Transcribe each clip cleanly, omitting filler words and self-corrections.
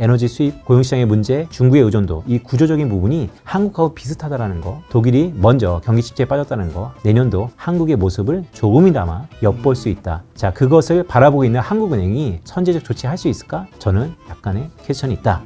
에너지 수입, 고용시장의 문제, 중국의 의존도, 이 구조적인 부분이 한국하고 비슷하다라는 거, 독일이 먼저 경기 침체에 빠졌다는 거, 내년도 한국의 모습을 조금이나마 엿볼 수 있다. 자, 그것을 바라보고 있는 한국은행이 선제적 조치할 수 있을까? 저는 약간의 퀘스천이 있다.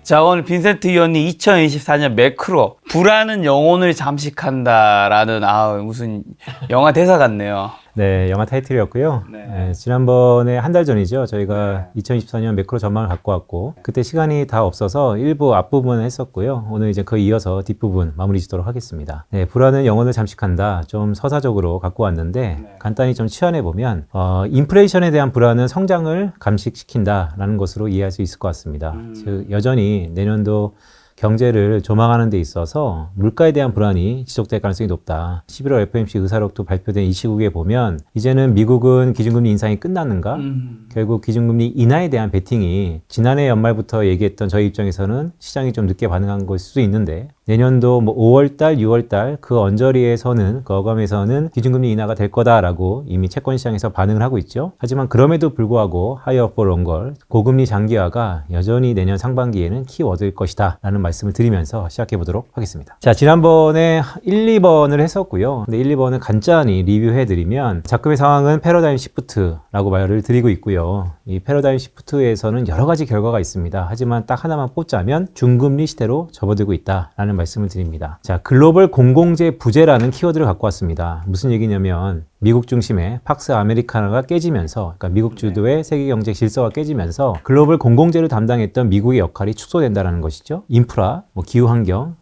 자, 오늘 빈센트 의원이 2024년 매크로 불안은 영혼을 잠식한다라는 무슨 영화 대사 같네요. 네, 영화 타이틀이었고요. 네. 네, 지난번에 한 달 전이죠. 저희가 2024년 매크로 전망을 갖고 왔고, 그때 시간이 다 없어서 일부 앞부분을 했었고요. 오늘 이제 그 이어서 뒷부분 마무리 짓도록 하겠습니다. 네, 불안은 영혼을 잠식한다. 좀 서사적으로 갖고 왔는데, 간단히 좀 치환해 보면, 인플레이션에 대한 불안은 성장을 감식시킨다라는 것으로 이해할 수 있을 것 같습니다. 즉, 여전히 내년도 경제를 조망하는 데 있어서 물가에 대한 불안이 지속될 가능성이 높다. 11월 FOMC 의사록도 발표된 이 시국에 보면 이제는 미국은 기준금리 인상이 끝났는가? 결국 기준금리 인하에 대한 베팅이 지난해 연말부터 얘기했던 저희 입장에서는 시장이 좀 늦게 반응한 걸 수도 있는데 내년도 뭐 5월달, 6월달 그 언저리에서는 그 어감에서는 기준금리 인하가 될 거다라고 이미 채권 시장에서 반응을 하고 있죠. 하지만 그럼에도 불구하고 higher for longer, 고금리 장기화가 여전히 내년 상반기에는 키워드일 것이다 라는 말씀을 드리면서 시작해 보도록 하겠습니다. 자, 지난번에 1, 2번을 했었고요. 근데 1, 2번은 간단히 리뷰해 드리면 작금의 상황은 패러다임 시프트라고 말을 드리고 있고요. 이 패러다임 시프트에서는 여러 가지 결과가 있습니다. 하지만 딱 하나만 뽑자면 중금리 시대로 접어들고 있다라는 말씀을 드립니다. 자, 글로벌 공공재 부재라는 키워드를 갖고 왔습니다. 무슨 얘기냐면 미국 중심의 팍스 아메리카나가 깨지면서, 그러니까 미국 주도의 세계 경제 질서가 깨지면서 글로벌 공공재를 담당했던 미국의 역할이 축소된다는 것이죠. 인프라, 기후환경,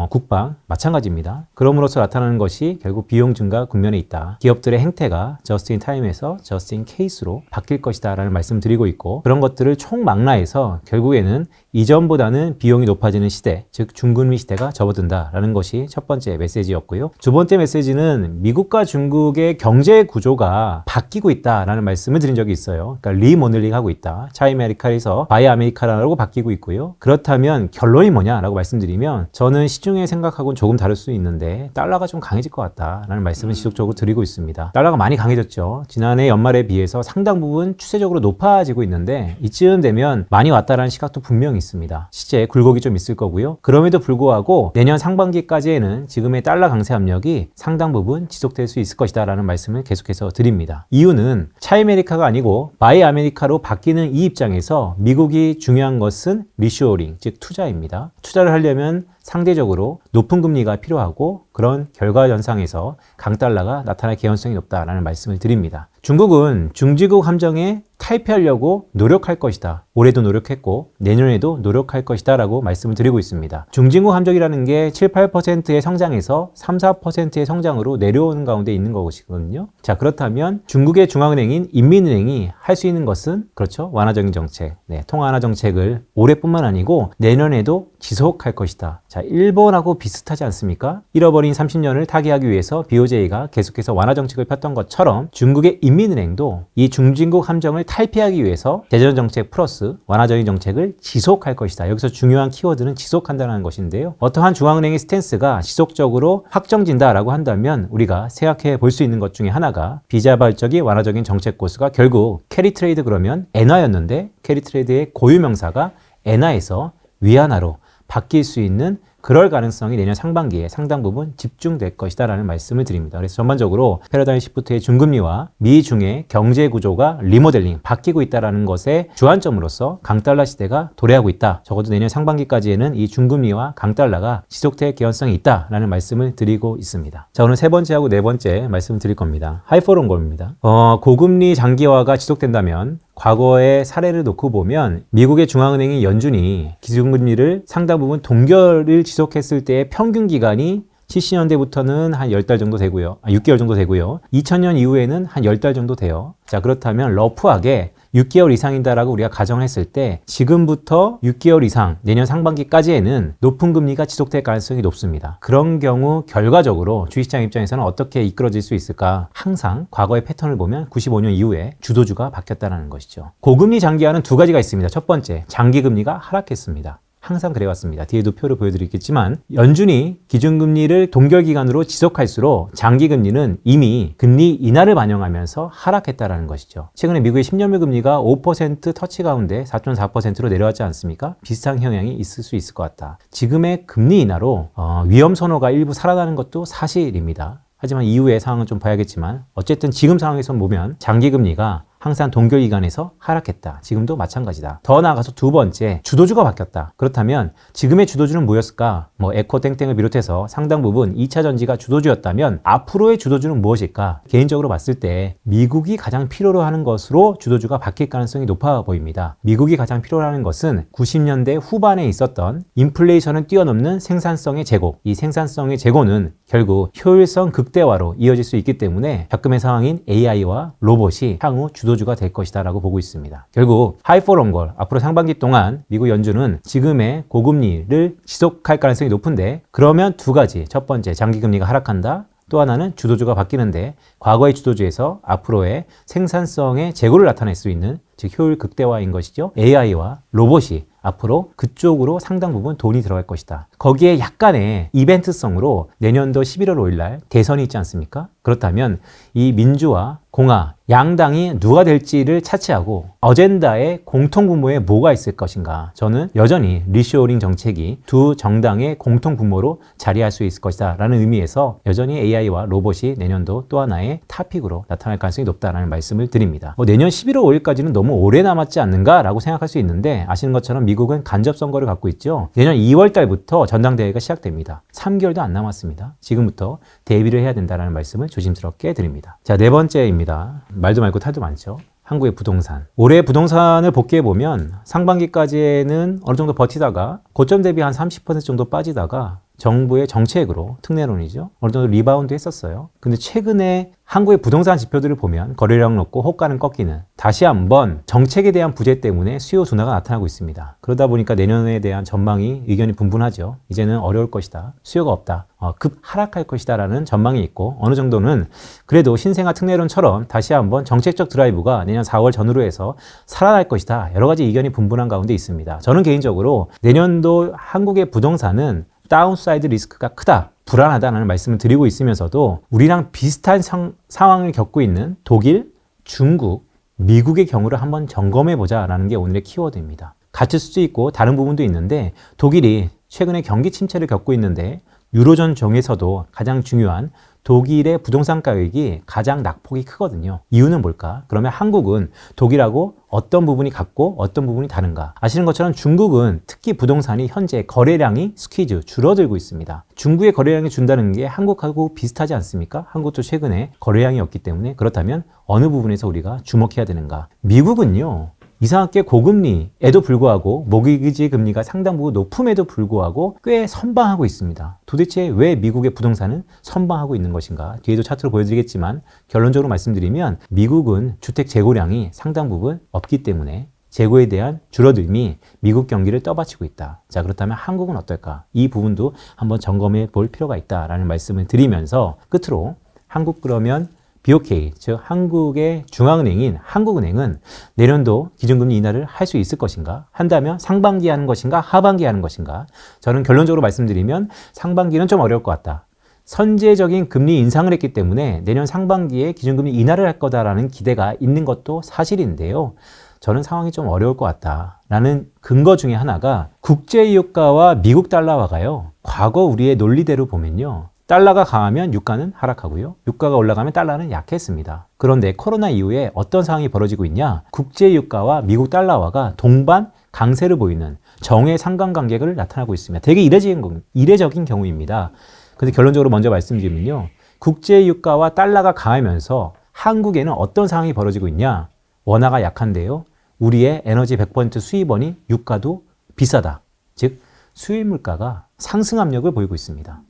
국방 마찬가지입니다. 그럼으로써 나타나는 것이 결국 비용 증가 국면에 있다. 기업들의 행태가 just in time에서 just in case로 바뀔 것이다 라는 말씀을 드리고 있고, 그런 것들을 총망라해서 결국에는 이전보다는 비용이 높아지는 시대, 즉 중금리 시대가 접어든다 라는 것이 첫 번째 메시지였고요. 두 번째 메시지는 미국과 중국의 경제 구조가 바뀌고 있다라는 말씀을 드린 적이 있어요. 그러니까 리모델링 하고 있다. 차이메리카에서 바이 아메리카라고 바뀌고 있고요. 그렇다면 결론이 뭐냐라고 말씀드리면 저는 시중에 생각하고는 조금 다를 수 있는데 달러가 좀 강해질 것 같다라는 말씀을 지속적으로 드리고 있습니다. 달러가 많이 강해졌죠. 지난해 연말에 비해서 상당 부분 추세적으로 높아지고 있는데 이쯤 되면 많이 왔다라는 시각도 분명히 있습니다. 실제 굴곡이 좀 있을 거고요. 그럼에도 불구하고 내년 상반기까지에는 지금의 달러 강세 압력이 상당 부분 지속될 수 있을 것이다 라는 말씀을 계속해서 드립니다. 이유는 차이메리카가 아니고 바이 아메리카로 바뀌는 이 입장에서 미국이 중요한 것은 리쇼어링, 즉 투자입니다. 투자를 하려면 상대적으로 높은 금리가 필요하고 그런 결과 현상에서 강달러가 나타날 개연성이 높다라는 말씀을 드립니다. 중국은 중지국 함정에 탈피하려고 노력할 것이다. 올해도 노력했고 내년에도 노력할 것이다 라고 말씀을 드리고 있습니다. 중진국 함정이라는 게 7, 8%의 성장에서 3, 4%의 성장으로 내려오는 가운데 있는 것이거든요. 자, 그렇다면 중국의 중앙은행인 인민은행이 할 수 있는 것은 그렇죠. 완화적인 정책, 통화 완화 정책을 올해뿐만 아니고 내년에도 지속할 것이다. 자, 일본하고 비슷하지 않습니까? 잃어버린 30년을 타개하기 위해서 BOJ가 계속해서 완화 정책을 폈던 것처럼 중국의 인민은행도 이 중진국 함정을 탈피하기 위해서 재정 정책 플러스 완화적인 정책을 지속할 것이다. 여기서 중요한 키워드는 지속한다는 것인데요. 어떠한 중앙은행의 스탠스가 지속적으로 확정진다라고 한다면 우리가 생각해 볼 수 있는 것 중에 하나가 비자발적인 완화적인 정책 코스가 결국 캐리 트레이드 그러면 엔화였는데 캐리 트레이드의 고유명사가 엔화에서 위안화로 바뀔 수 있는 그럴 가능성이 내년 상반기에 상당 부분 집중될 것이다 라는 말씀을 드립니다. 그래서 전반적으로 패러다임 시프트의 중금리와 미중의 경제 구조가 리모델링, 바뀌고 있다는 것의 주안점으로서 강달러 시대가 도래하고 있다. 적어도 내년 상반기까지에는 이 중금리와 강달러가 지속될 개연성이 있다 라는 말씀을 드리고 있습니다. 자, 오늘 세 번째하고 네 번째 말씀을 드릴 겁니다. 하이포론고입니다. 고금리 장기화가 지속된다면 과거의 사례를 놓고 보면 미국의 중앙은행인 연준이 기준금리를 상당 부분 동결을 지속했을 때의 평균 기간이 70년대부터는 한 10달 정도 되고요. 6개월 정도 되고요. 2000년 이후에는 한 10달 정도 돼요. 자, 그렇다면 러프하게 6개월 이상이다라고 우리가 가정했을 때 지금부터 6개월 이상 내년 상반기까지에는 높은 금리가 지속될 가능성이 높습니다. 그런 경우 결과적으로 주식시장 입장에서는 어떻게 이끌어질 수 있을까? 항상 과거의 패턴을 보면 95년 이후에 주도주가 바뀌었다는 것이죠. 고금리 장기화는 두 가지가 있습니다. 첫 번째, 장기금리가 하락했습니다. 항상 그래왔습니다. 뒤에도 표를 보여드리겠지만 연준이 기준금리를 동결기간으로 지속할수록 장기금리는 이미 금리 인하를 반영하면서 하락했다라는 것이죠. 최근에 미국의 10년물 금리가 5% 터치 가운데 4.4%로 내려왔지 않습니까? 비슷한 영향이 있을 수 있을 것 같다. 지금의 금리 인하로 위험 선호가 일부 살아나는 것도 사실입니다. 하지만 이후의 상황은 좀 봐야겠지만 어쨌든 지금 상황에서 보면 장기금리가 항상 동결기간에서 하락했다. 지금도 마찬가지다. 더 나아가서 두 번째, 주도주가 바뀌었다. 그렇다면 지금의 주도주는 뭐였을까? 에코 땡땡을 비롯해서 상당 부분 2차 전지가 주도주였다면 앞으로의 주도주는 무엇일까? 개인적으로 봤을 때 미국이 가장 필요로 하는 것으로 주도주가 바뀔 가능성이 높아 보입니다. 미국이 가장 필요로 하는 것은 90년대 후반에 있었던 인플레이션을 뛰어넘는 생산성의 제고. 이 생산성의 제고는 결국 효율성 극대화로 이어질 수 있기 때문에 적금의 상황인 AI와 로봇이 향후 주도주가 될 것이다 라고 보고 있습니다. 결국 하이 포 롱걸 앞으로 상반기 동안 미국 연준은 지금의 고금리를 지속할 가능성이 높은데 그러면 두 가지. 첫 번째, 장기금리가 하락한다. 또 하나는 주도주가 바뀌는데 과거의 주도주에서 앞으로의 생산성의 제고를 나타낼 수 있는 즉 효율 극대화인 것이죠. AI와 로봇이 앞으로 그쪽으로 상당 부분 돈이 들어갈 것이다. 거기에 약간의 이벤트성으로 내년도 11월 5일 날 대선이 있지 않습니까? 그렇다면 이 민주와 공화, 양당이 누가 될지를 차치하고 어젠다의 공통분모에 뭐가 있을 것인가? 저는 여전히 리쇼어링 정책이 두 정당의 공통분모로 자리할 수 있을 것이다 라는 의미에서 여전히 AI와 로봇이 내년도 또 하나의 타픽으로 나타날 가능성이 높다라는 말씀을 드립니다. 내년 11월 5일까지는 너무 오래 남았지 않는가 라고 생각할 수 있는데 아시는 것처럼 미국은 간접선거를 갖고 있죠. 내년 2월 달부터 전당대회가 시작됩니다. 3개월도 안 남았습니다. 지금부터 대비를 해야 된다는 말씀을 조심스럽게 드립니다. 자, 네 번째입니다. 말도 많고 탈도 많죠. 한국의 부동산. 올해 부동산을 복귀해 보면 상반기까지는 어느 정도 버티다가 고점 대비 한 30% 정도 빠지다가 정부의 정책으로 특례론이죠. 어느 정도 리바운드 했었어요. 근데 최근에 한국의 부동산 지표들을 보면 거래량 높고 호가는 꺾이는 다시 한번 정책에 대한 부재 때문에 수요 둔화가 나타나고 있습니다. 그러다 보니까 내년에 대한 전망이 의견이 분분하죠. 이제는 어려울 것이다. 수요가 없다. 급 하락할 것이다 라는 전망이 있고 어느 정도는 그래도 신생아 특례론처럼 다시 한번 정책적 드라이브가 내년 4월 전후로 해서 살아날 것이다. 여러 가지 의견이 분분한 가운데 있습니다. 저는 개인적으로 내년도 한국의 부동산은 다운사이드 리스크가 크다, 불안하다는 말씀을 드리고 있으면서도 우리랑 비슷한 상황을 겪고 있는 독일, 중국, 미국의 경우를 한번 점검해 보자라는 게 오늘의 키워드입니다. 같을 수도 있고 다른 부분도 있는데 독일이 최근에 경기 침체를 겪고 있는데 유로존 중에서도 가장 중요한 독일의 부동산 가격이 가장 낙폭이 크거든요. 이유는 뭘까? 그러면 한국은 독일하고 어떤 부분이 같고 어떤 부분이 다른가? 아시는 것처럼 중국은 특히 부동산이 현재 거래량이 스퀴즈 줄어들고 있습니다. 중국의 거래량이 준다는 게 한국하고 비슷하지 않습니까? 한국도 최근에 거래량이 없기 때문에 그렇다면 어느 부분에서 우리가 주목해야 되는가? 미국은요. 이상하게 고금리에도 불구하고 모기지 금리가 상당 부분 높음에도 불구하고 꽤 선방하고 있습니다. 도대체 왜 미국의 부동산은 선방하고 있는 것인가? 뒤에도 차트로 보여드리겠지만 결론적으로 말씀드리면 미국은 주택 재고량이 상당 부분 없기 때문에 재고에 대한 줄어듦이 미국 경기를 떠받치고 있다. 자, 그렇다면 한국은 어떨까? 이 부분도 한번 점검해 볼 필요가 있다라는 말씀을 드리면서 끝으로 한국 그러면 BOK, 즉 한국의 중앙은행인 한국은행은 내년도 기준금리 인하를 할 수 있을 것인가? 한다면 상반기에 하는 것인가? 하반기에 하는 것인가? 저는 결론적으로 말씀드리면 상반기는 좀 어려울 것 같다. 선제적인 금리 인상을 했기 때문에 내년 상반기에 기준금리 인하를 할 거다라는 기대가 있는 것도 사실인데요. 저는 상황이 좀 어려울 것 같다라는 근거 중에 하나가 국제유가와 미국 달러화가요. 과거 우리의 논리대로 보면요. 달러가 강하면 유가는 하락하고요. 유가가 올라가면 달러는 약했습니다. 그런데 코로나 이후에 어떤 상황이 벌어지고 있냐? 국제유가와 미국 달러화가 동반 강세를 보이는 정의 상관관계를 나타나고 있습니다. 되게 이례적인 경우입니다. 근데 결론적으로 먼저 말씀드리면요. 국제유가와 달러가 강하면서 한국에는 어떤 상황이 벌어지고 있냐? 원화가 약한데요. 우리의 에너지 100% 수입원이 유가도 비싸다. 즉 수입 물가가 상승 압력을 보이고 있습니다.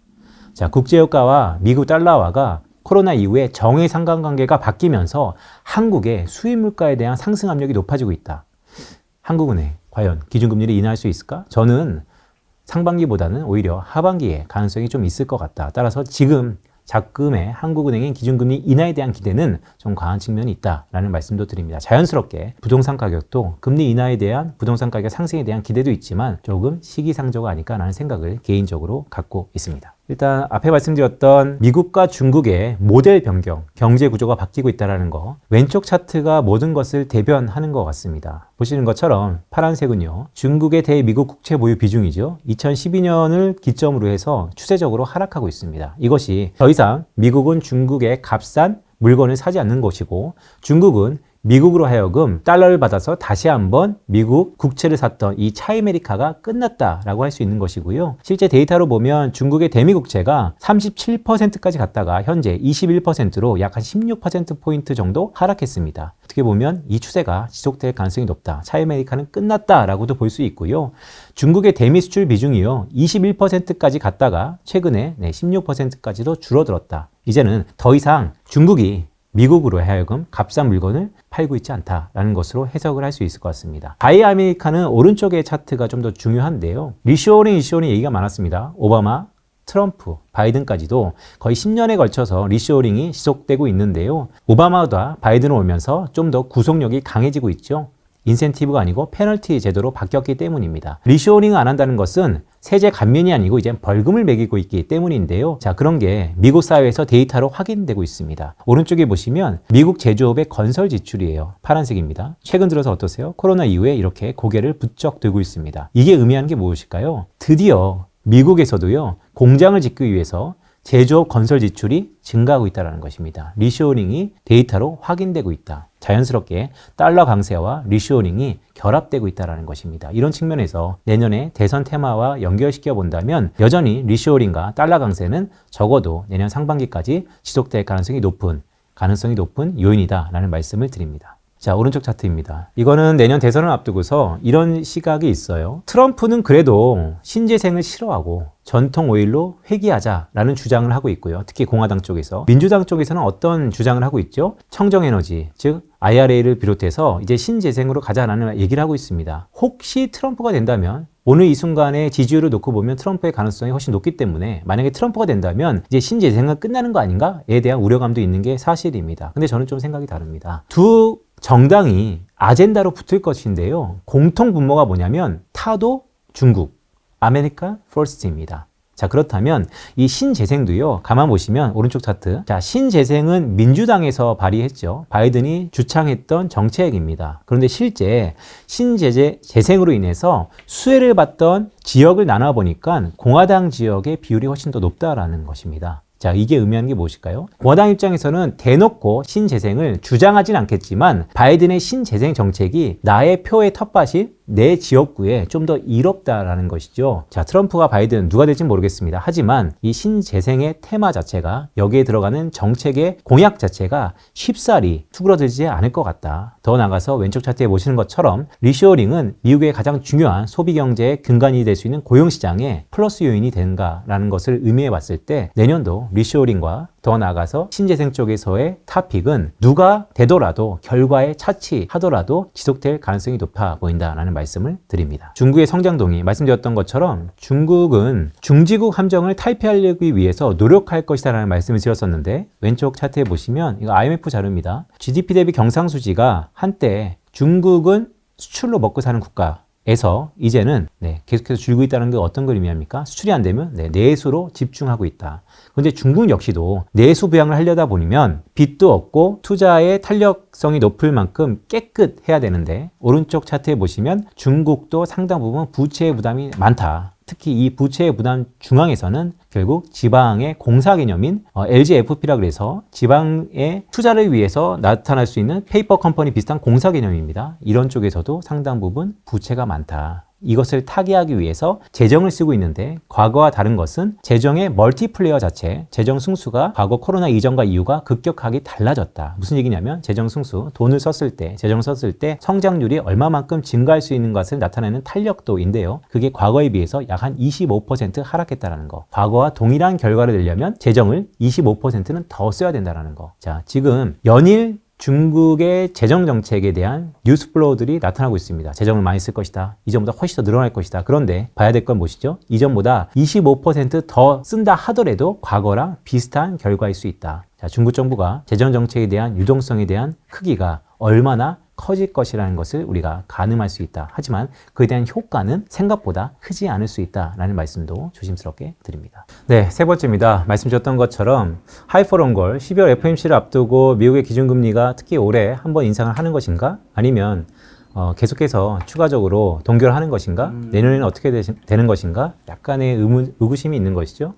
자, 국제유가와 미국 달러화가 코로나 이후에 정의 상관관계가 바뀌면서 한국의 수입 물가에 대한 상승 압력이 높아지고 있다. 한국은행 과연 기준금리를 인하할 수 있을까? 저는 상반기보다는 오히려 하반기에 가능성이 좀 있을 것 같다. 따라서 지금 작금의 한국은행의 기준금리 인하에 대한 기대는 좀 과한 측면이 있다라는 말씀도 드립니다. 자연스럽게 부동산 가격도 금리 인하에 대한 부동산 가격 상승에 대한 기대도 있지만 조금 시기상조가 아닐까라는 생각을 개인적으로 갖고 있습니다. 일단 앞에 말씀드렸던 미국과 중국의 모델 변경, 경제 구조가 바뀌고 있다는 거, 왼쪽 차트가 모든 것을 대변하는 것 같습니다. 보시는 것처럼 파란색은요, 중국의 대미국 국채 보유 비중이죠. 2012년을 기점으로 해서 추세적으로 하락하고 있습니다. 이것이 더 이상 미국은 중국의 값싼 물건을 사지 않는 것이고, 중국은 미국으로 하여금 달러를 받아서 다시 한번 미국 국채를 샀던 이 차이메리카가 끝났다라고 할 수 있는 것이고요. 실제 데이터로 보면 중국의 대미 국채가 37%까지 갔다가 현재 21%로 약 한 16%포인트 정도 하락했습니다. 어떻게 보면 이 추세가 지속될 가능성이 높다. 차이메리카는 끝났다라고도 볼 수 있고요. 중국의 대미 수출 비중이요, 21%까지 갔다가 최근에 16%까지도 줄어들었다. 이제는 더 이상 중국이 미국으로 하여금 값싼 물건을 팔고 있지 않다라는 것으로 해석을 할 수 있을 것 같습니다. 바이 아메리카는 오른쪽의 차트가 좀 더 중요한데요. 리쇼어링, 이쇼어링 얘기가 많았습니다. 오바마, 트럼프, 바이든까지도 거의 10년에 걸쳐서 리쇼어링이 지속되고 있는데요. 오바마와 바이든을 오면서 좀 더 구속력이 강해지고 있죠. 인센티브가 아니고 페널티 제도로 바뀌었기 때문입니다. 리쇼어링을 안 한다는 것은 세제 감면이 아니고 이제 벌금을 매기고 있기 때문인데요. 자, 그런 게 미국 사회에서 데이터로 확인되고 있습니다. 오른쪽에 보시면 미국 제조업의 건설 지출이에요. 파란색입니다. 최근 들어서 어떠세요? 코로나 이후에 이렇게 고개를 부쩍 들고 있습니다. 이게 의미하는 게 무엇일까요? 드디어 미국에서도요, 공장을 짓기 위해서 제조업 건설 지출이 증가하고 있다는 것입니다. 리쇼어링이 데이터로 확인되고 있다. 자연스럽게 달러 강세와 리쇼어링이 결합되고 있다는 것입니다. 이런 측면에서 내년에 대선 테마와 연결시켜 본다면 여전히 리쇼어링과 달러 강세는 적어도 내년 상반기까지 지속될 가능성이 높은 요인이다라는 말씀을 드립니다. 자, 오른쪽 차트입니다. 이거는 내년 대선을 앞두고서 이런 시각이 있어요. 트럼프는 그래도 신재생을 싫어하고 전통 오일로 회귀하자라는 주장을 하고 있고요. 특히 공화당 쪽에서. 민주당 쪽에서는 어떤 주장을 하고 있죠? 청정에너지, 즉 IRA를 비롯해서 이제 신재생으로 가자라는 얘기를 하고 있습니다. 혹시 트럼프가 된다면 오늘 이 순간에 지지율을 놓고 보면 트럼프의 가능성이 훨씬 높기 때문에 만약에 트럼프가 된다면 이제 신재생은 끝나는 거 아닌가에 대한 우려감도 있는 게 사실입니다. 근데 저는 좀 생각이 다릅니다. 두 정당이 아젠다로 붙을 것인데요. 공통 분모가 뭐냐면 타도 중국, 아메리카 퍼스트입니다. 자, 그렇다면 이 신재생도요, 가만 보시면 오른쪽 차트. 자, 신재생은 민주당에서 발의했죠. 바이든이 주창했던 정책입니다. 그런데 실제 신재생으로 인해서 수혜를 받던 지역을 나눠보니까 공화당 지역의 비율이 훨씬 더 높다라는 것입니다. 자, 이게 의미하는 게 무엇일까요? 공화당 입장에서는 대놓고 신재생을 주장하진 않겠지만 바이든의 신재생 정책이 나의 표의 텃밭이 내 지역구에 좀 더 이롭다라는 것이죠. 자, 트럼프가 바이든 누가 될지 모르겠습니다. 하지만 이 신재생의 테마 자체가 여기에 들어가는 정책의 공약 자체가 쉽사리 수그러들지 않을 것 같다. 더 나아가서 왼쪽 차트에 보시는 것처럼 리쇼어링은 미국의 가장 중요한 소비 경제의 근간이 될 수 있는 고용시장의 플러스 요인이 되는가라는 것을 의미해 봤을 때 내년도 리쇼어링과 더 나아가서 신재생 쪽에서의 타픽은 누가 되더라도 결과에 차치하더라도 지속될 가능성이 높아 보인다라는 말씀을 드립니다. 중국의 성장동이 말씀드렸던 것처럼 중국은 중지국 함정을 탈피하기 위해서 노력할 것이다라는 말씀을 드렸었는데 왼쪽 차트에 보시면 이거 IMF 자료입니다. GDP 대비 경상수지가 한때 중국은 수출로 먹고 사는 국가에서 이제는 계속해서 줄고 있다는 게 어떤 걸 의미합니까? 수출이 안 되면 내수로 집중하고 있다. 그런데 중국 역시도 내수 부양을 하려다 보면 빚도 없고 투자의 탄력성이 높을 만큼 깨끗해야 되는데 오른쪽 차트에 보시면 중국도 상당 부분 부채의 부담이 많다. 특히 이 부채의 부담 중앙에서는 결국 지방의 공사 개념인 LGFP라 그래서 지방의 투자를 위해서 나타날 수 있는 페이퍼 컴퍼니 비슷한 공사 개념입니다. 이런 쪽에서도 상당 부분 부채가 많다. 이것을 타개하기 위해서 재정을 쓰고 있는데 과거와 다른 것은 재정의 멀티플레이어 자체, 재정 승수가 과거 코로나 이전과 이후가 급격하게 달라졌다. 무슨 얘기냐면 재정 승수, 돈을 썼을 때, 재정을 썼을 때 성장률이 얼마만큼 증가할 수 있는 것을 나타내는 탄력도인데요. 그게 과거에 비해서 약 한 25% 하락했다는 거. 과거와 동일한 결과를 내려면 재정을 25%는 더 써야 된다는 거. 자, 지금 연일 중국의 재정 정책에 대한 뉴스 플로우들이 나타나고 있습니다. 재정을 많이 쓸 것이다. 이전보다 훨씬 더 늘어날 것이다. 그런데 봐야 될 건 무엇이죠? 이전보다 25%더 쓴다 하더라도 과거랑 비슷한 결과일 수 있다. 자, 중국 정부가 재정 정책에 대한 유동성에 대한 크기가 얼마나 커질 것이라는 것을 우리가 가늠할 수 있다. 하지만 그에 대한 효과는 생각보다 크지 않을 수 있다라는 말씀도 조심스럽게 드립니다. 네, 세 번째입니다. 말씀 주셨던 것처럼 하이퍼롱걸 12월 FOMC를 앞두고 미국의 기준금리가 특히 올해 한번 인상을 하는 것인가? 아니면 계속해서 추가적으로 동결하는 것인가? 내년에는 어떻게 되는 것인가? 약간의 의구심이 있는 것이죠.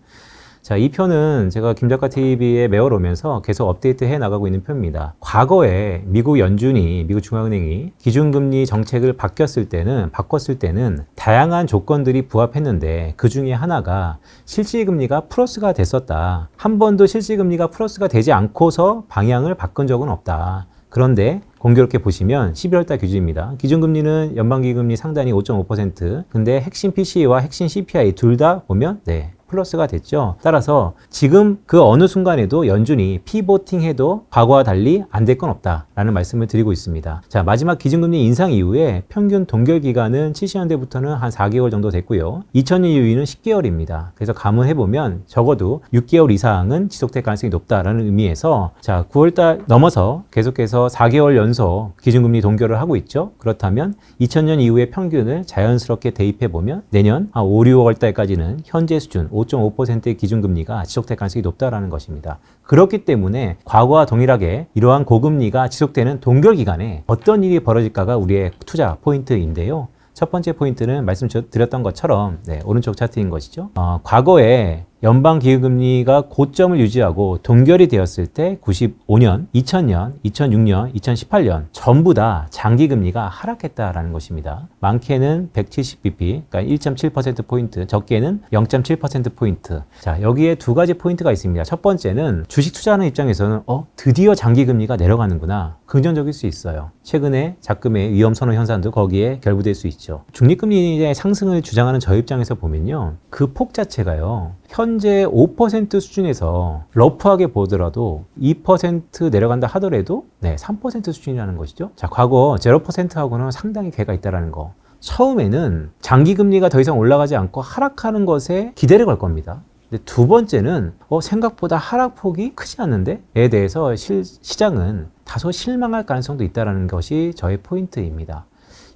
자, 이 표는 제가 김작가 TV에 매월 오면서 계속 업데이트 해 나가고 있는 표입니다. 과거에 미국 연준이, 미국 중앙은행이 기준금리 정책을 바꿨을 때는 다양한 조건들이 부합했는데 그 중에 하나가 실질금리가 플러스가 됐었다. 한 번도 실질금리가 플러스가 되지 않고서 방향을 바꾼 적은 없다. 그런데 공교롭게 보시면 11월달 기준입니다. 기준금리는 연방기금리 상단이 5.5%. 근데 핵심 PCE와 핵심 CPI 둘 다 보면 플러스가 됐죠. 따라서 지금 그 어느 순간에도 연준이 피보팅 해도 과거와 달리 안 될 건 없다라는 말씀을 드리고 있습니다. 자, 마지막 기준금리 인상 이후에 평균 동결 기간은 70년대부터는 한 4개월 정도 됐고요. 2000년 이후에는 10개월입니다. 그래서 감안해보면 적어도 6개월 이상은 지속될 가능성이 높다라는 의미에서 자, 9월달 넘어서 계속해서 4개월 연속 기준금리 동결을 하고 있죠. 그렇다면 2000년 이후의 평균을 자연스럽게 대입해보면 내년 한 5, 6월달까지는 현재 수준 5.5%의 기준금리가 지속될 가능성이 높다라는 것입니다. 그렇기 때문에 과거와 동일하게 이러한 고금리가 지속되는 동결 기간에 어떤 일이 벌어질까가 우리의 투자 포인트인데요. 첫 번째 포인트는 말씀드렸던 것처럼 오른쪽 차트인 것이죠. 과거에 연방기금리가 고점을 유지하고 동결이 되었을 때 95년, 2000년, 2006년, 2018년 전부 다 장기금리가 하락했다라는 것입니다. 많게는 170bp, 그러니까 1.7%포인트, 적게는 0.7%포인트. 자, 여기에 두 가지 포인트가 있습니다. 첫 번째는 주식 투자하는 입장에서는 드디어 장기금리가 내려가는구나. 긍정적일 수 있어요. 최근에 작금의 위험 선호 현상도 거기에 결부될 수 있죠. 중립금리의 상승을 주장하는 저 입장에서 보면요. 그 폭 자체가요. 현재 5% 수준에서 러프하게 보더라도 2% 내려간다 하더라도 3% 수준이라는 것이죠. 자, 과거 0%하고는 상당히 궤가 있다는 거. 처음에는 장기금리가 더 이상 올라가지 않고 하락하는 것에 기대를 걸 겁니다. 근데 두 번째는 생각보다 하락폭이 크지 않는데에 대해서 시장은 다소 실망할 가능성도 있다는 것이 저의 포인트입니다.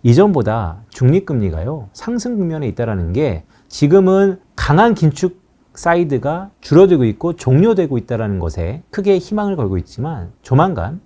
이전보다 중립금리가요 상승 국면에 있다는 게 지금은 강한 긴축 사이드가 줄어들고 있고 종료되고 있다는 것에 크게 희망을 걸고 있지만 조만간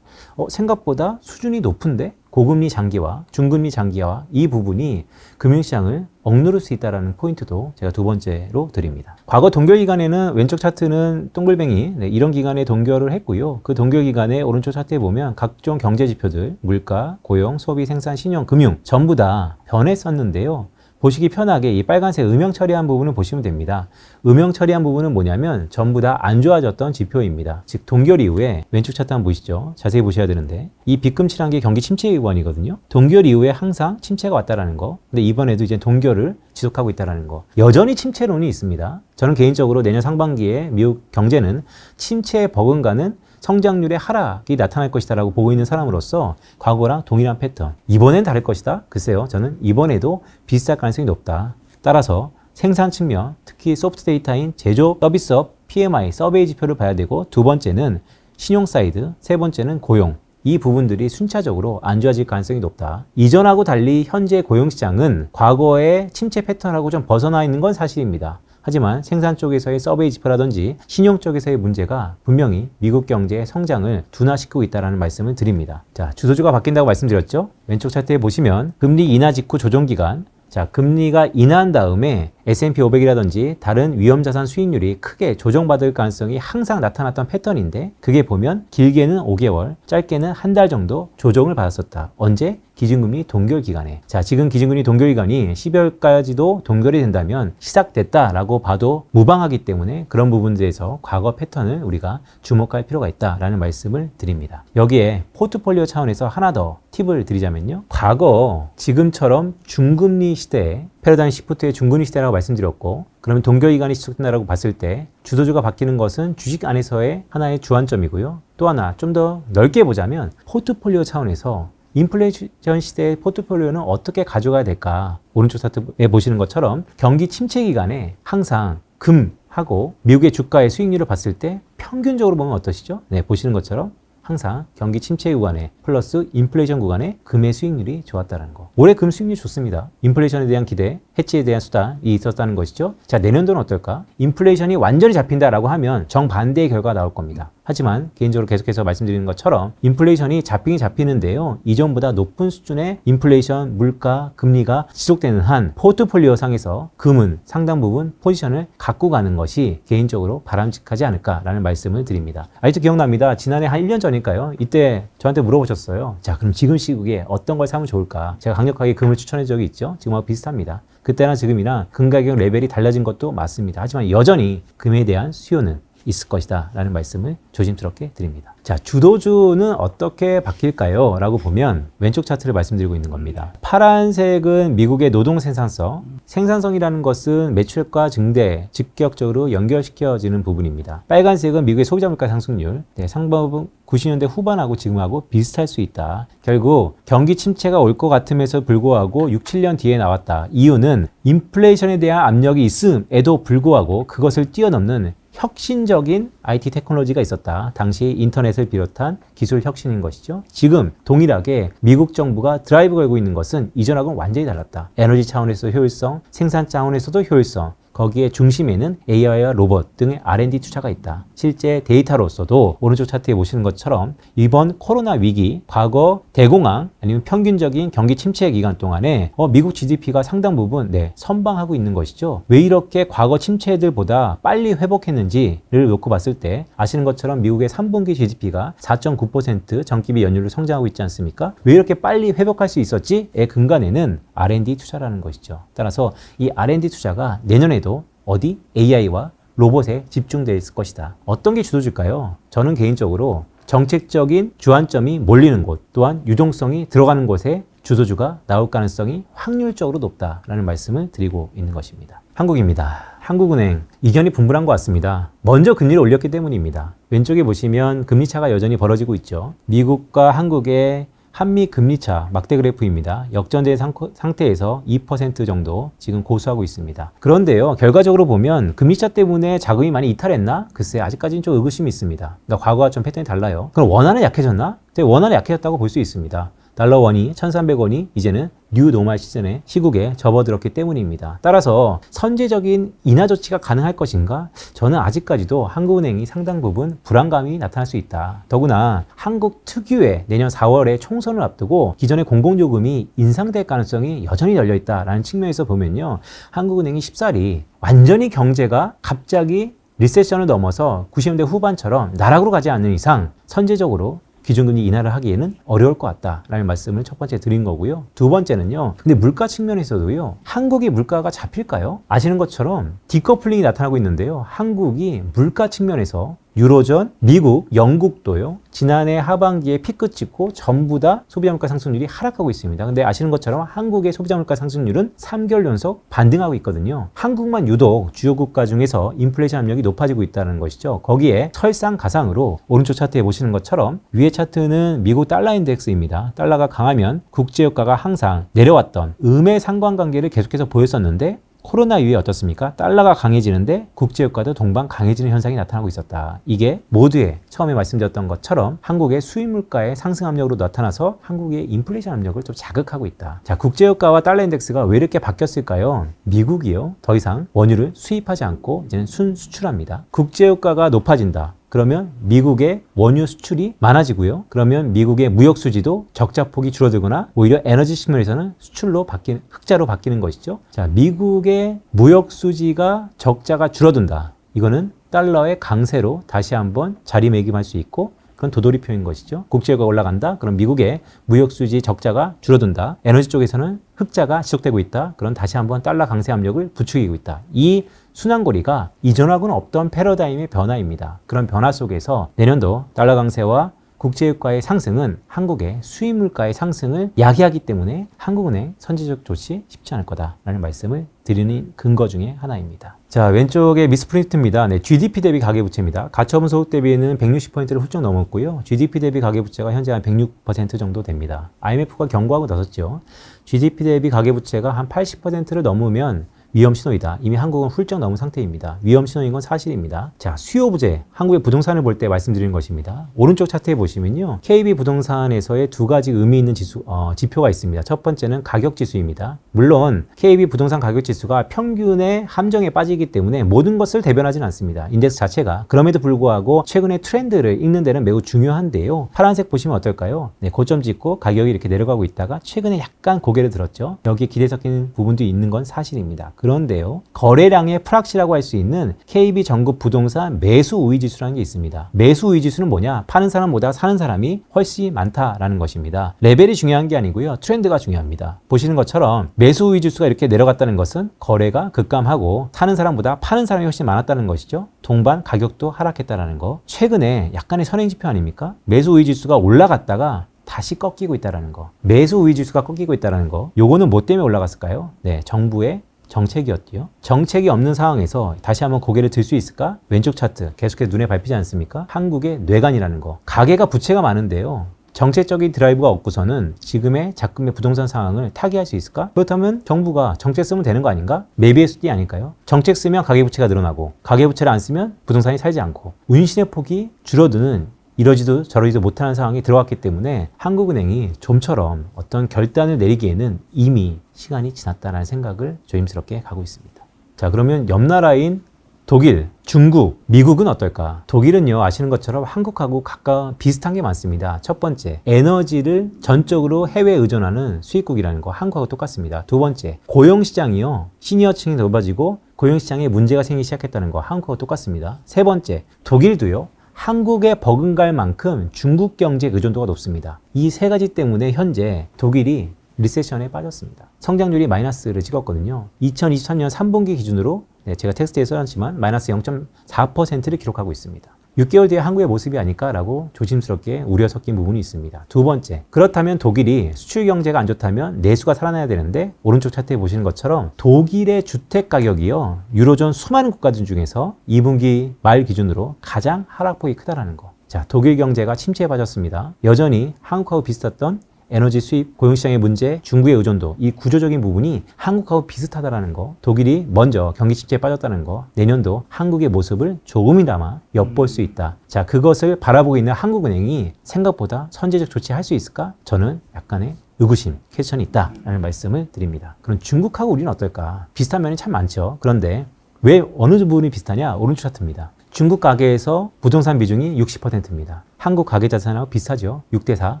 생각보다 수준이 높은데 고금리 장기화, 중금리 장기화 이 부분이 금융시장을 억누를 수 있다는 포인트도 제가 두 번째로 드립니다. 과거 동결 기간에는 왼쪽 차트는 동글뱅이 이런 기간에 동결을 했고요. 그 동결 기간에 오른쪽 차트에 보면 각종 경제 지표들, 물가, 고용, 소비, 생산, 신용, 금융 전부 다 변했었는데요. 보시기 편하게 이 빨간색 음영 처리한 부분을 보시면 됩니다. 음영 처리한 부분은 뭐냐면 전부 다 안 좋아졌던 지표입니다. 즉 동결 이후에 왼쪽 차트 한번 보시죠. 자세히 보셔야 되는데 이 빗금칠한 게 경기 침체 기관이거든요. 동결 이후에 항상 침체가 왔다라는 거. 근데 이번에도 이제 동결을 지속하고 있다라는 거. 여전히 침체론이 있습니다. 저는 개인적으로 내년 상반기에 미국 경제는 침체에 버금가는 성장률의 하락이 나타날 것이다라고 보고 있는 사람으로서 과거랑 동일한 패턴. 이번엔 다를 것이다? 글쎄요. 저는 이번에도 비슷할 가능성이 높다. 따라서 생산 측면, 특히 소프트 데이터인 제조 서비스업 PMI, 서베이 지표를 봐야 되고 두 번째는 신용 사이드, 세 번째는 고용. 이 부분들이 순차적으로 안 좋아질 가능성이 높다. 이전하고 달리 현재 고용시장은 과거의 침체 패턴하고 좀 벗어나 있는 건 사실입니다. 하지만 생산 쪽에서의 서베이 지표라든지 신용 쪽에서의 문제가 분명히 미국 경제의 성장을 둔화시키고 있다는 말씀을 드립니다. 자, 주소주가 바뀐다고 말씀드렸죠? 왼쪽 차트에 보시면 금리 인하 직후 조정기간, 자, 금리가 인하한 다음에 S&P 500이라든지 다른 위험자산 수익률이 크게 조정받을 가능성이 항상 나타났던 패턴인데 그게 보면 길게는 5개월, 짧게는 한 달 정도 조정을 받았었다. 언제? 기준금리 동결 기간에. 자, 지금 기준금리 동결 기간이 12월까지도 동결이 된다면 시작됐다라고 봐도 무방하기 때문에 그런 부분들에서 과거 패턴을 우리가 주목할 필요가 있다라는 말씀을 드립니다. 여기에 포트폴리오 차원에서 하나 더 팁을 드리자면요. 과거 지금처럼 중금리 시대에 패러다임 시프트의 중근위 시대라고 말씀드렸고, 그러면 동결기간이 지속된다고 봤을 때 주도주가 바뀌는 것은 주식 안에서의 하나의 주안점이고요. 또 하나 좀 더 넓게 보자면 포트폴리오 차원에서 인플레이션 시대의 포트폴리오는 어떻게 가져가야 될까? 오른쪽 차트에 보시는 것처럼 경기 침체 기간에 항상 금하고 미국의 주가의 수익률을 봤을 때 평균적으로 보면 어떠시죠? 네, 보시는 것처럼 항상 경기 침체 구간에 플러스 인플레이션 구간에 금의 수익률이 좋았다는 거. 올해 금 수익률이 좋습니다. 인플레이션에 대한 기대, 해치에 대한 수단이 있었다는 것이죠. 자, 내년도는 어떨까? 인플레이션이 완전히 잡힌다라고 하면 정반대의 결과가 나올 겁니다. 하지만 개인적으로 계속해서 말씀드리는 것처럼 인플레이션이 잡히긴 잡히는데요. 이전보다 높은 수준의 인플레이션, 물가, 금리가 지속되는 한 포트폴리오 상에서 금은 상당 부분 포지션을 갖고 가는 것이 개인적으로 바람직하지 않을까라는 말씀을 드립니다. 아직도 기억납니다. 지난해 한 1년 전일까요? 이때 저한테 물어보셨어요. 자, 그럼 지금 시국에 어떤 걸 사면 좋을까? 제가 강력하게 금을 추천해 적이 있죠. 지금하고 비슷합니다. 그때나 지금이나 금 가격 레벨이 달라진 것도 맞습니다. 하지만 여전히 금에 대한 수요는 있을 것이다 라는 말씀을 조심스럽게 드립니다. 자, 주도주는 어떻게 바뀔까요? 라고 보면 왼쪽 차트를 말씀드리고 있는 겁니다. 파란색은 미국의 노동 생산성, 생산성이라는 것은 매출과 증대 직격적으로 연결시켜지는 부분입니다. 빨간색은 미국의 소비자 물가 상승률, 상반부 90년대 후반하고 지금하고 비슷할 수 있다. 결국 경기 침체가 올 것 같음에도 불구하고 6, 7년 뒤에 나왔다. 이유는 인플레이션에 대한 압력이 있음에도 불구하고 그것을 뛰어넘는 혁신적인 IT 테크놀로지가 있었다. 당시 인터넷을 비롯한 기술 혁신인 것이죠. 지금 동일하게 미국 정부가 드라이브 걸고 있는 것은 이전하고는 완전히 달랐다. 에너지 차원에서 효율성, 생산 차원에서도 효율성, 거기에 중심에는 AI와 로봇 등의 R&D 투자가 있다. 실제 데이터로서도 오른쪽 차트에 보시는 것처럼 이번 코로나 위기, 과거 대공황 아니면 평균적인 경기 침체 기간 동안에 미국 GDP가 상당 부분 선방하고 있는 것이죠. 왜 이렇게 과거 침체들보다 빨리 회복했는지를 놓고 봤을 때 아시는 것처럼 미국의 3분기 GDP가 4.9% 전기비 연율로 성장하고 있지 않습니까? 왜 이렇게 빨리 회복할 수 있었지?의 근간에는 R&D 투자라는 것이죠. 따라서 이 R&D 투자가 내년에도 어디? AI와 로봇에 집중되어 있을 것이다. 어떤 게 주도줄까요? 저는 개인적으로 정책적인 주안점이 몰리는 곳, 또한 유동성이 들어가는 곳에 주도주가 나올 가능성이 확률적으로 높다라는 말씀을 드리고 있는 것입니다. 한국입니다. 한국은행 이견이 분분한 것 같습니다. 먼저 금리를 올렸기 때문입니다. 왼쪽에 보시면 금리차가 여전히 벌어지고 있죠. 미국과 한국의 한미 금리차 막대 그래프입니다. 역전된 상태에서 2% 정도 지금 고수하고 있습니다. 그런데요, 결과적으로 보면 금리차 때문에 자금이 많이 이탈했나? 글쎄, 아직까지는 좀 의구심이 있습니다. 그러니까 과거와 좀 패턴이 달라요. 그럼 원화는 약해졌나? 원화는 약해졌다고 볼 수 있습니다. 달러 원이 1,300원이 이제는 뉴 노멀 시국에 접어들었기 때문입니다. 따라서 선제적인 인하 조치가 가능할 것인가? 저는 아직까지도 한국은행이 상당 부분 불안감이 나타날 수 있다. 더구나 한국 특유의 내년 4월에 총선을 앞두고 기존의 공공요금이 인상될 가능성이 여전히 열려있다라는 측면에서 보면요, 한국은행이 쉽사리 완전히 경제가 갑자기 리세션을 넘어서 90년대 후반처럼 나락으로 가지 않는 이상 선제적으로 기준금리 인하를 하기에는 어려울 것 같다라는 말씀을 첫 번째 드린 거고요. 두 번째는요, 근데 물가 측면에서도요, 한국이 물가가 잡힐까요? 아시는 것처럼 디커플링이 나타나고 있는데요, 한국이 물가 측면에서 유로존, 미국, 영국도요, 지난해 하반기에 피크 찍고 전부 다 소비자 물가 상승률이 하락하고 있습니다. 근데 아시는 것처럼 한국의 소비자 물가 상승률은 3개월 연속 반등하고 있거든요. 한국만 유독 주요 국가 중에서 인플레이션 압력이 높아지고 있다는 것이죠. 거기에 설상가상으로 오른쪽 차트에 보시는 것처럼 위에 차트는 미국 달러 인덱스입니다. 달러가 강하면 국제유가가 항상 내려왔던 음의 상관관계를 계속해서 보였었는데 코로나 이후에 어떻습니까? 달러가 강해지는데 국제유가도 동반 강해지는 현상이 나타나고 있었다. 이게 모두의 처음에 말씀드렸던 것처럼 한국의 수입 물가의 상승 압력으로 나타나서 한국의 인플레이션 압력을 좀 자극하고 있다. 자, 국제유가와 달러 인덱스가 왜 이렇게 바뀌었을까요? 미국이요, 더 이상 원유를 수입하지 않고 이제는 순수출합니다. 국제유가가 높아진다. 그러면 미국의 원유 수출이 많아지고요. 그러면 미국의 무역 수지도 적자폭이 줄어들거나 오히려 에너지 측면에서는 수출로 흑자로 바뀌는 것이죠. 자, 미국의 무역 수지가 적자가 줄어든다. 이거는 달러의 강세로 다시 한번 자리매김할 수 있고, 그건 도돌이표인 것이죠. 국제유가가 올라간다. 그럼 미국의 무역 수지 적자가 줄어든다. 에너지 쪽에서는 흑자가 지속되고 있다. 그럼 다시 한번 달러 강세 압력을 부추기고 있다. 이 순환고리가 이전하고는 없던 패러다임의 변화입니다. 그런 변화 속에서 내년도 달러 강세와 국제유가의 상승은 한국의 수입 물가의 상승을 야기하기 때문에 한국은행 선제적 조치 쉽지 않을 거다라는 말씀을 드리는 근거 중에 하나입니다. 자, 왼쪽에 미스프린트입니다. 네, GDP 대비 가계부채입니다. 가처분 소득 대비는 160%를 훌쩍 넘었고요. GDP 대비 가계부채가 현재 한 106% 정도 됩니다. IMF가 경고하고 나섰죠. GDP 대비 가계부채가 한 80%를 넘으면 위험 신호이다. 이미 한국은 훌쩍 넘은 상태입니다. 위험 신호인 건 사실입니다. 자, 수요 부재, 한국의 부동산을 볼 때 말씀드리는 것입니다. 오른쪽 차트에 보시면요, KB 부동산에서의 두 가지 의미 있는 지표가 있습니다. 첫 번째는 가격 지수입니다. 물론 KB 부동산 가격 지수가 평균의 함정에 빠지기 때문에 모든 것을 대변하지는 않습니다. 인덱스 자체가. 그럼에도 불구하고 최근의 트렌드를 읽는 데는 매우 중요한데요. 파란색 보시면 어떨까요? 네, 고점 찍고 가격이 이렇게 내려가고 있다가 최근에 약간 고개를 들었죠. 여기 기대 섞인 부분도 있는 건 사실입니다. 그런데요, 거래량의 프락시라고 할 수 있는 KB 전국 부동산 매수 우위 지수라는 게 있습니다. 매수 우위 지수는 뭐냐? 파는 사람보다 사는 사람이 훨씬 많다라는 것입니다. 레벨이 중요한 게 아니고요, 트렌드가 중요합니다. 보시는 것처럼 매수 우위 지수가 이렇게 내려갔다는 것은 거래가 급감하고 사는 사람보다 파는 사람이 훨씬 많았다는 것이죠. 동반 가격도 하락했다는 거. 최근에 약간의 선행지표 아닙니까? 매수 우위 지수가 올라갔다가 다시 꺾이고 있다는 거. 매수 우위 지수가 꺾이고 있다는 거. 요거는 뭐 때문에 올라갔을까요? 네, 정부의 정책이었대요. 정책이 없는 상황에서 다시 한번 고개를 들 수 있을까? 왼쪽 차트 계속해서 눈에 밟히지 않습니까? 한국의 뇌관이라는 거. 가계가 부채가 많은데요, 정책적인 드라이브가 없고서는 지금의 작금의 부동산 상황을 타개할 수 있을까? 그렇다면 정부가 정책 쓰면 되는 거 아닌가? 매비의 수디 아닐까요? 정책 쓰면 가계부채가 늘어나고 가계부채를 안 쓰면 부동산이 살지 않고 운신의 폭이 줄어드는 이러지도 저러지도 못하는 상황이 들어왔기 때문에 한국은행이 좀처럼 어떤 결단을 내리기에는 이미 시간이 지났다는 생각을 조심스럽게 가고 있습니다. 자, 그러면 옆 나라인 독일, 중국, 미국은 어떨까? 독일은요, 아시는 것처럼 한국하고 가까운 비슷한 게 많습니다. 첫 번째, 에너지를 전적으로 해외에 의존하는 수입국이라는 거, 한국하고 똑같습니다. 두 번째, 고용시장이요, 시니어층이 넓어지고 고용시장에 문제가 생기기 시작했다는 거, 한국하고 똑같습니다. 세 번째, 독일도요, 한국에 버금갈 만큼 중국 경제 의존도가 높습니다. 이 세 가지 때문에 현재 독일이 리세션에 빠졌습니다. 성장률이 마이너스를 찍었거든요. 2023년 3분기 기준으로, 제가 텍스트에 써놨지만 마이너스 0.4%를 기록하고 있습니다. 6개월 뒤에 한국의 모습이 아닐까라고 조심스럽게 우려 섞인 부분이 있습니다. 두 번째, 그렇다면 독일이 수출 경제가 안 좋다면 내수가 살아나야 되는데, 오른쪽 차트에 보시는 것처럼 독일의 주택 가격이요, 유로존 수많은 국가들 중에서 2분기 말 기준으로 가장 하락폭이 크다라는 거. 자, 독일 경제가 침체에 빠졌습니다. 여전히 한국하고 비슷했던 에너지 수입, 고용시장의 문제, 중국의 의존도, 이 구조적인 부분이 한국하고 비슷하다라는 거, 독일이 먼저 경기 침체에 빠졌다는 거, 내년도 한국의 모습을 조금이나마 엿볼 수 있다. 자, 그것을 바라보고 있는 한국은행이 생각보다 선제적 조치할 수 있을까? 저는 약간의 의구심, 퀘스천이 있다라는 말씀을 드립니다. 그럼 중국하고 우리는 어떨까? 비슷한 면이 참 많죠. 그런데 왜 어느 부분이 비슷하냐? 오른쪽 차트입니다. 중국 가계에서 부동산 비중이 60%입니다. 한국 가계자산하고 비슷하죠. 6대4.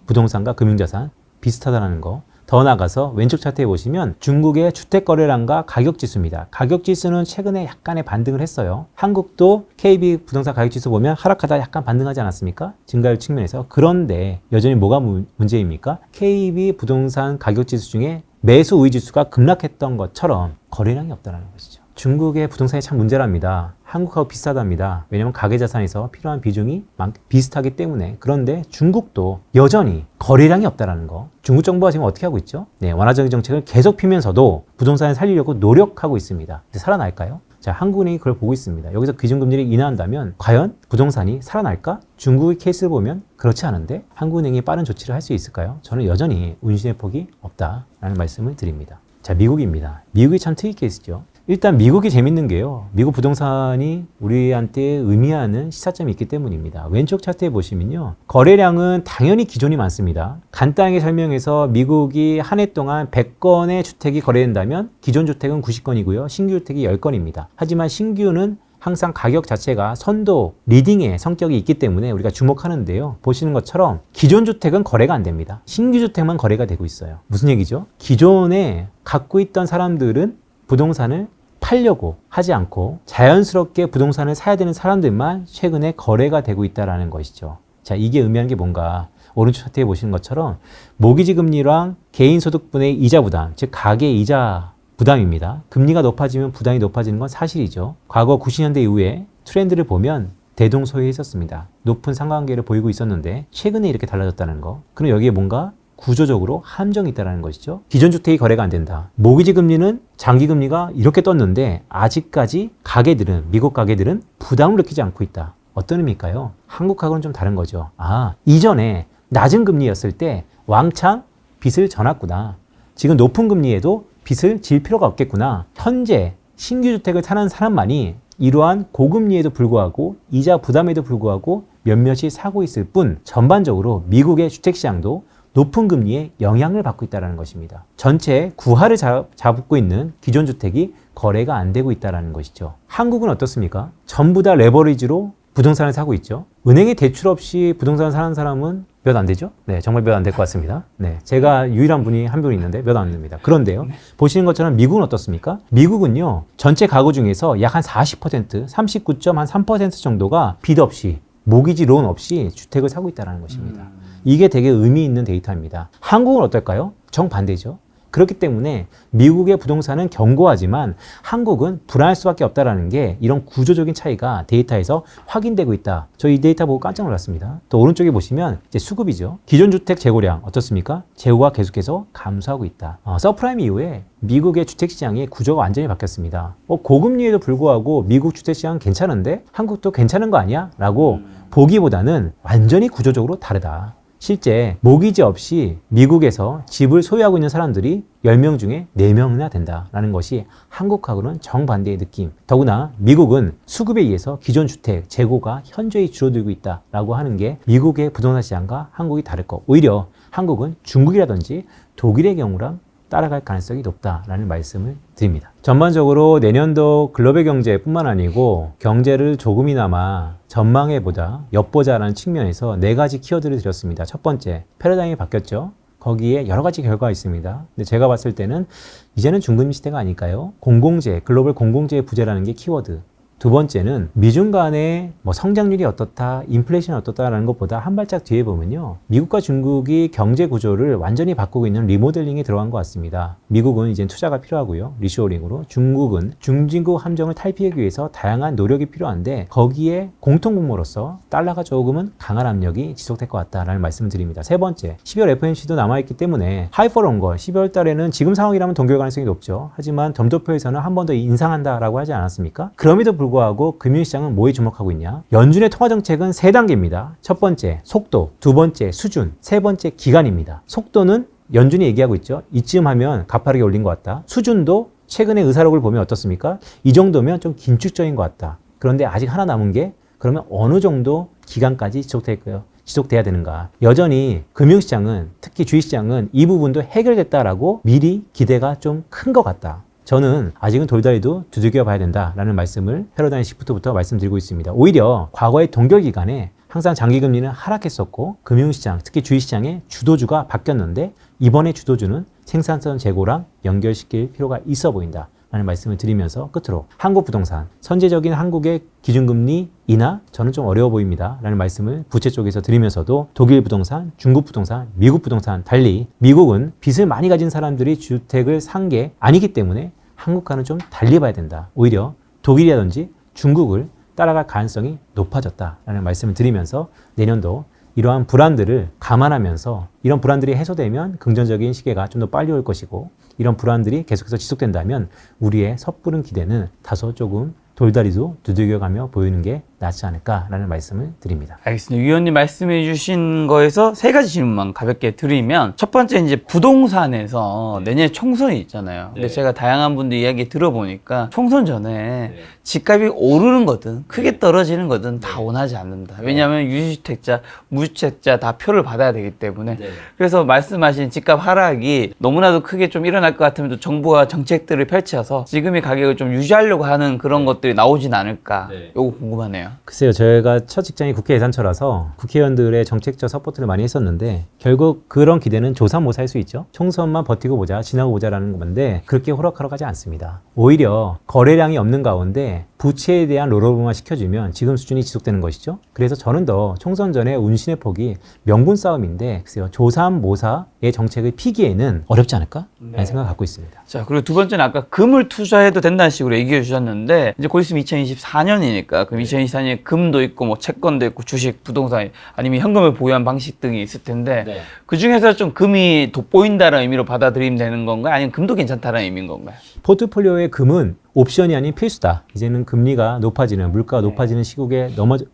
부동산과 금융자산 비슷하다는 거. 더 나아가서 왼쪽 차트에 보시면 중국의 주택거래량과 가격지수입니다. 가격지수는 최근에 약간의 반등을 했어요. 한국도 KB 부동산 가격지수 보면 하락하다 약간 반등하지 않았습니까? 증가율 측면에서. 그런데 여전히 뭐가 문제입니까? KB 부동산 가격지수 중에 매수 우위 지수가 급락했던 것처럼 거래량이 없다는 것이죠. 중국의 부동산이 참 문제랍니다. 한국하고 비슷하답니다. 왜냐하면 가계자산에서 필요한 비중이 비슷하기 때문에. 그런데 중국도 여전히 거래량이 없다는 거. 중국 정부가 지금 어떻게 하고 있죠? 네, 완화적인 정책을 계속 피면서도 부동산을 살리려고 노력하고 있습니다. 살아날까요? 자, 한국은행이 그걸 보고 있습니다. 여기서 기준금리를 인하한다면 과연 부동산이 살아날까? 중국의 케이스를 보면 그렇지 않은데 한국은행이 빠른 조치를 할 수 있을까요? 저는 여전히 운신의 폭이 없다라는 말씀을 드립니다. 자, 미국입니다. 미국이 참 특이 케이스죠. 일단 미국이 재밌는 게요, 미국 부동산이 우리한테 의미하는 시사점이 있기 때문입니다. 왼쪽 차트에 보시면요, 거래량은 당연히 기존이 많습니다. 간단하게 설명해서 미국이 한 해 동안 100건의 주택이 거래된다면 기존 주택은 90건이고요 신규 주택이 10건입니다. 하지만 신규는 항상 가격 자체가 선도, 리딩의 성격이 있기 때문에 우리가 주목하는데요, 보시는 것처럼 기존 주택은 거래가 안 됩니다. 신규 주택만 거래가 되고 있어요. 무슨 얘기죠? 기존에 갖고 있던 사람들은 부동산을 팔려고 하지 않고 자연스럽게 부동산을 사야 되는 사람들만 최근에 거래가 되고 있다는 것이죠. 자, 이게 의미하는 게 뭔가, 오른쪽 차트에 보시는 것처럼 모기지 금리랑 개인소득분의 이자 부담, 즉 가계 이자 부담입니다. 금리가 높아지면 부담이 높아지는 건 사실이죠. 과거 90년대 이후에 트렌드를 보면 대동소이했었습니다. 높은 상관관계를 보이고 있었는데 최근에 이렇게 달라졌다는 거. 그럼 여기에 뭔가 구조적으로 함정이 있다는 것이죠. 기존 주택이 거래가 안 된다. 모기지 금리는 장기 금리가 이렇게 떴는데 아직까지 가게들은, 미국 가게들은 부담을 느끼지 않고 있다. 어떤 의미일까요? 한국하고는 좀 다른 거죠. 이전에 낮은 금리였을 때 왕창 빚을 져놨구나. 지금 높은 금리에도 빚을 질 필요가 없겠구나. 현재 신규 주택을 사는 사람만이 이러한 고금리에도 불구하고 이자 부담에도 불구하고 몇몇이 사고 있을 뿐 전반적으로 미국의 주택시장도 높은 금리에 영향을 받고 있다는 것입니다. 전체 구하를 잡고 있는 기존 주택이 거래가 안 되고 있다는 것이죠. 한국은 어떻습니까? 전부 다 레버리지로 부동산을 사고 있죠. 은행에 대출 없이 부동산 사는 사람은 몇 안 되죠? 네, 정말 몇 안 될 것 같습니다. 네, 제가 유일한 분이 한 분 있는데 몇 안 됩니다. 그런데요, 보시는 것처럼 미국은 어떻습니까? 미국은요, 전체 가구 중에서 약 한 40%, 39.3% 정도가 빚 없이, 모기지 론 없이 주택을 사고 있다는 것입니다. 이게 되게 의미 있는 데이터입니다. 한국은 어떨까요? 정반대죠. 그렇기 때문에 미국의 부동산은 견고하지만 한국은 불안할 수밖에 없다는 게 이런 구조적인 차이가 데이터에서 확인되고 있다. 저 이 데이터 보고 깜짝 놀랐습니다. 또 오른쪽에 보시면 이제 수급이죠. 기존 주택 재고량 어떻습니까? 재고가 계속해서 감소하고 있다. 서프라임 이후에 미국의 주택시장의 구조가 완전히 바뀌었습니다. 고금리에도 불구하고 미국 주택시장 괜찮은데 한국도 괜찮은 거 아니야? 라고 보기보다는 완전히 구조적으로 다르다. 실제 모기지 없이 미국에서 집을 소유하고 있는 사람들이 10명 중에 4명이나 된다라는 것이 한국하고는 정반대의 느낌. 더구나 미국은 수급에 의해서 기존 주택 재고가 현저히 줄어들고 있다라고 하는 게 미국의 부동산 시장과 한국이 다를 거. 오히려 한국은 중국이라든지 독일의 경우랑 따라갈 가능성이 높다라는 말씀을 드립니다. 전반적으로 내년도 글로벌 경제뿐만 아니고 경제를 조금이나마 전망해보자, 엿보자라는 측면에서 4가지 키워드를 드렸습니다. 첫 번째, 패러다임이 바뀌었죠. 거기에 여러 가지 결과가 있습니다. 근데 제가 봤을 때는 이제는 중금리 시대가 아닐까요? 공공재, 글로벌 공공재의 부재라는 게 키워드. 두 번째는 미중 간의 성장률이 어떻다, 인플레이션이 어떻다라는 것보다 한 발짝 뒤에 보면요. 미국과 중국이 경제 구조를 완전히 바꾸고 있는 리모델링에 들어간 것 같습니다. 미국은 이제 투자가 필요하고요. 리쇼어링으로. 중국은 중진국 함정을 탈피하기 위해서 다양한 노력이 필요한데 거기에 공통분모로서 달러가 조금은 강한 압력이 지속될 것 같다라는 말씀을 드립니다. 세 번째, 12월 FOMC도 남아있기 때문에 하이퍼런걸 12월 달에는 지금 상황이라면 동결 가능성이 높죠. 하지만 점도표에서는 한 번 더 인상한다라고 하지 않았습니까? 그럼에도 불구하고 금융시장은 뭐에 주목하고 있냐? 연준의 통화정책은 3단계입니다. 첫 번째, 속도. 두 번째, 수준. 세 번째, 기간입니다. 속도는 연준이 얘기하고 있죠. 이쯤 하면 가파르게 올린 것 같다. 수준도 최근의 의사록을 보면 어떻습니까? 이 정도면 좀 긴축적인 것 같다. 그런데 아직 하나 남은 게 그러면 어느 정도 기간까지 지속돼야 되는가? 여전히 금융시장은, 특히 주식시장은 이 부분도 해결됐다라고 미리 기대가 좀 큰 것 같다. 저는 아직은 돌다리도 두들겨 봐야 된다라는 말씀을 패러다임 시프트부터 말씀드리고 있습니다. 오히려 과거의 동결 기간에 항상 장기금리는 하락했었고 금융시장, 특히 주식시장의 주도주가 바뀌었는데 이번에 주도주는 생산성 재고랑 연결시킬 필요가 있어 보인다. 라는 말씀을 드리면서 끝으로 한국 부동산, 선제적인 한국의 기준금리 인하 저는 좀 어려워 보입니다. 라는 말씀을 부채 쪽에서 드리면서도 독일 부동산, 중국 부동산, 미국 부동산 달리 미국은 빚을 많이 가진 사람들이 주택을 산 게 아니기 때문에 한국과는 좀 달리 봐야 된다. 오히려 독일이라든지 중국을 따라갈 가능성이 높아졌다라는 말씀을 드리면서 내년도 이러한 불안들을 감안하면서 이런 불안들이 해소되면 긍정적인 시계가 좀 더 빨리 올 것이고 이런 불안들이 계속해서 지속된다면 우리의 섣부른 기대는 다소 조금 돌다리도 두들겨가며 보이는 게 낫지 않을까라는 말씀을 드립니다. 알겠습니다. 위원님 말씀해 주신 거에서 3가지 질문만 가볍게 드리면 첫 번째 이제 부동산에서 내년에 총선이 있잖아요. 근데 제가 다양한 분들 이야기 들어보니까 총선 전에 집값이 오르는 거든 크게 떨어지는 거든 다 원하지 않는다. 왜냐하면 유주택자, 무주택자 다 표를 받아야 되기 때문에 그래서 말씀하신 집값 하락이 너무나도 크게 좀 일어날 것 같으면 또 정부가 정책들을 펼쳐서 지금의 가격을 좀 유지하려고 하는 그런 것들이 나오진 않을까. 요거 궁금하네요. 글쎄요, 저희가 첫 직장이 국회 예산처라서 국회의원들의 정책적 서포트를 많이 했었는데 결국 그런 기대는 조삼모사 할 수 있죠. 총선만 버티고 보자, 지나고 보자라는 건데 그렇게 호락호락하지 않습니다. 오히려 거래량이 없는 가운데 때문에 부채에 대한 롤오버만 시켜주면 지금 수준이 지속되는 것이죠. 그래서 저는 더 총선 전에 운신의 폭이 명분 싸움인데 글쎄요, 조삼모사의 정책을 피기에는 어렵지 않을까? 라는 생각을 갖고 있습니다. 자, 그리고 두 번째는 아까 금을 투자해도 된다는 식으로 얘기해 주셨는데, 이제 곧 있으면 2024년이니까, 그럼 2024년에 금도 있고, 뭐 채권도 있고, 주식, 부동산, 아니면 현금을 보유한 방식 등이 있을 텐데, 그 중에서 좀 금이 돋보인다는 의미로 받아들이면 되는 건가요? 아니면 금도 괜찮다는 의미인 건가요? 포트폴리오의 금은 옵션이 아닌 필수다. 이제는 금리가 높아지는, 물가가 높아지는 시국에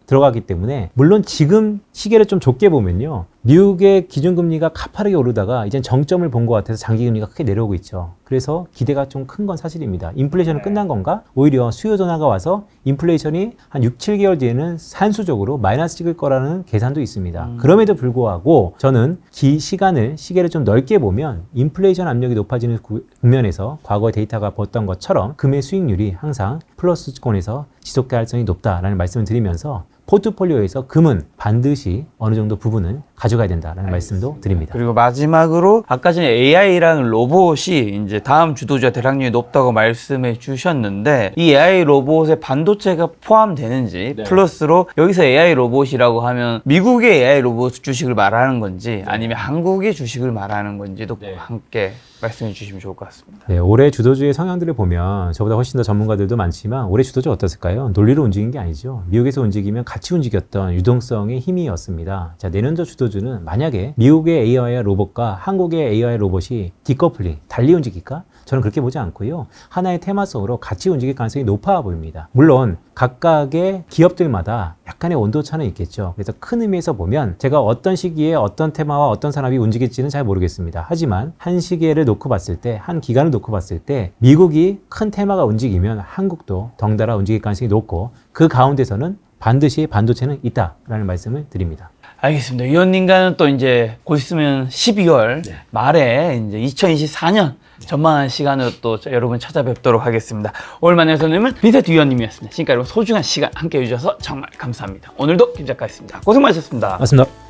들어가기 때문에, 물론 지금 시계를 좀 좁게 보면요, 미국의 기준금리가 가파르게 오르다가 이젠 정점을 본 것 같아서 장기금리가 크게 내려오고 있죠. 그래서 기대가 좀 큰 건 사실입니다. 인플레이션은 끝난 건가? 오히려 수요 둔화가 와서 인플레이션이 한 6, 7개월 뒤에는 산수적으로 마이너스 찍을 거라는 계산도 있습니다. 그럼에도 불구하고 저는 시계를 좀 넓게 보면 인플레이션 압력이 높아지는 국면에서 과거 데이터가 봤던 것처럼 금의 수익률이 항상 플러스권에서 지속 가능성이 높다라는 말씀을 드리면서 포트폴리오에서 금은 반드시 어느 정도 부분은 가져가야 된다라는 말씀도 드립니다. 그리고 마지막으로 아까 전에 AI랑 로봇이 이제 다음 주도주와 대락률이 높다고 말씀해 주셨는데, 이 AI 로봇에 반도체가 포함되는지, 플러스로 여기서 AI 로봇이라고 하면 미국의 AI 로봇 주식을 말하는 건지 아니면 한국의 주식을 말하는 건지도 함께 말씀해 주시면 좋을 것 같습니다. 네, 올해 주도주의 성향들을 보면 저보다 훨씬 더 전문가들도 많지만 올해 주도주 어떻을까요? 논리로 움직인 게 아니죠. 미국에서 움직이면 같이 움직였던 유동성의 힘이었습니다. 자, 내년도 주도주는 만약에 미국의 AI 로봇과 한국의 AI 로봇이 디커플링, 달리 움직일까? 저는 그렇게 보지 않고요. 하나의 테마성으로 같이 움직일 가능성이 높아 보입니다. 물론 각각의 기업들마다 약간의 온도차는 있겠죠. 그래서 큰 의미에서 보면 제가 어떤 시기에 어떤 테마와 어떤 산업이 움직일지는 잘 모르겠습니다. 하지만 한 시기를 놓고 봤을 때, 한 기간을 놓고 봤을 때 미국이 큰 테마가 움직이면 한국도 덩달아 움직일 가능성이 높고, 그 가운데서는 반드시 반도체는 있다라는 말씀을 드립니다. 알겠습니다. 위원님과는 또 이제 곧 있으면 12월 말에 이제 2024년 전망하는 시간으로 또 여러분 찾아뵙도록 하겠습니다. 오늘 만난 선생님은 빈세트 위원님이었습니다. 지금까지 소중한 시간 함께 해주셔서 정말 감사합니다. 오늘도 김 작가였습니다. 고생 많으셨습니다. 맞습니다.